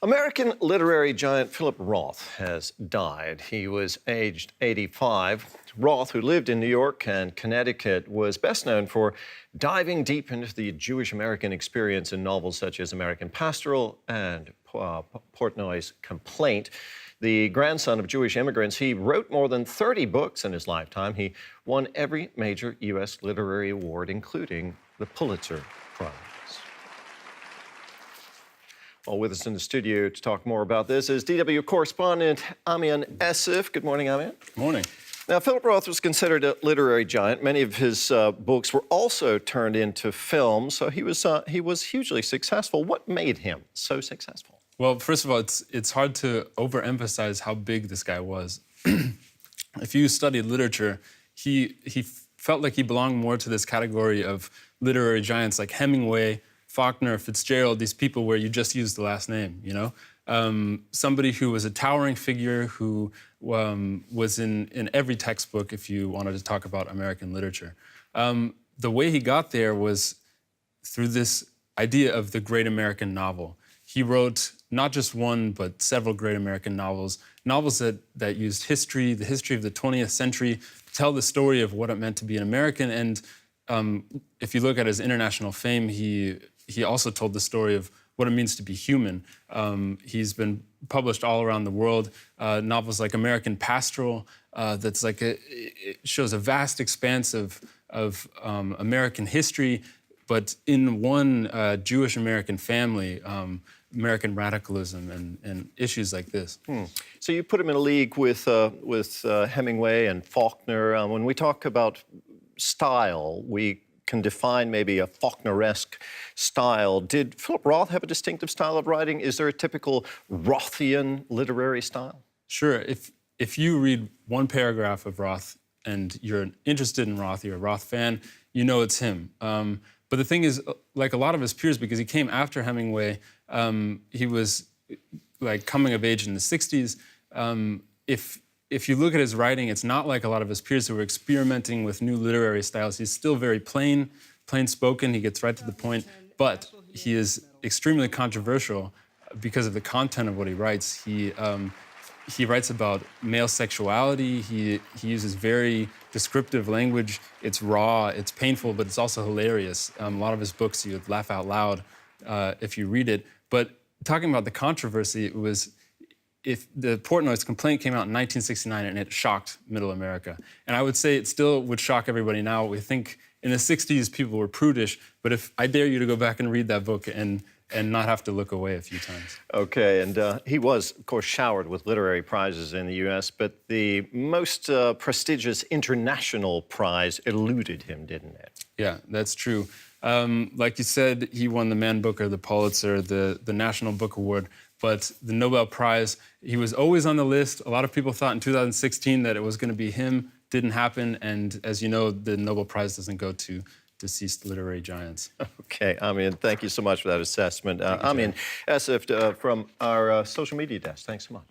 American literary giant Philip Roth has died. He was aged 85. Roth, who lived in New York and Connecticut, was best known for diving deep into the Jewish-American experience in novels such as American Pastoral and Portnoy's Complaint. The grandson of Jewish immigrants, he wrote more than 30 books in his lifetime. He won every major U.S. literary award, including the Pulitzer Prize. Well, with us in the studio to talk more about this is DW correspondent Amien. Good morning, Amien. Good morning. Now, Philip Roth was considered a literary giant. Many of his books were also turned into films, so he was hugely successful. What made him so successful? Well, first of all, it's hard to overemphasize how big this guy was. If you studied literature, he felt like he belonged more to this category of literary giants like Hemingway, Faulkner, Fitzgerald, these people where you just use the last name, you know? Somebody who was a towering figure, who was in every textbook if you wanted to talk about American literature. The way he got there was through this idea of the great American novel. He wrote not just one, but several great American novels, novels that used history, the history of the 20th century, to tell the story of what it meant to be an American. And if you look at his international fame, he also told the story of what it means to be human. He's been published all around the world. Novels like American Pastoral, that's like it shows a vast expanse of American history, but in one Jewish American family, American radicalism and issues like this. So you put him in a league with Hemingway and Faulkner. When we talk about style, we can define maybe a Faulkner-esque style. Did Philip Roth have a distinctive style of writing? Is there a typical Rothian literary style? Sure. If you read one paragraph of Roth and you're interested in Roth, you're a Roth fan, you know it's him. But the thing is, like a lot of his peers, because he came after Hemingway, he was like coming of age in the 60s. If you look at his writing, it's not like a lot of his peers who were experimenting with new literary styles. He's still very plain spoken. He gets right to the point, but he is extremely controversial because of the content of what he writes. He writes about male sexuality. He uses very descriptive language. It's raw, it's painful, but it's also hilarious. A lot of his books, you would laugh out loud if you read it. But talking about the controversy, it was, if the Portnoy's Complaint came out in 1969 and it shocked Middle America. And I would say it still would shock everybody now. We think in the 60s people were prudish, but if I dare you to go back and read that book and not have to look away a few times. Okay, and he was, of course, showered with literary prizes in the U.S., but the most prestigious international prize eluded him, didn't it? Yeah, that's true. Like you said, he won the Man Booker, the Pulitzer, the National Book Award, but the Nobel Prize, he was always on the list. A lot of people thought in 2016 that it was going to be him. Didn't happen, and as you know, the Nobel Prize doesn't go to deceased literary giants. Okay, Amien, thank you so much for that assessment. Amien from our social media desk, thanks so much.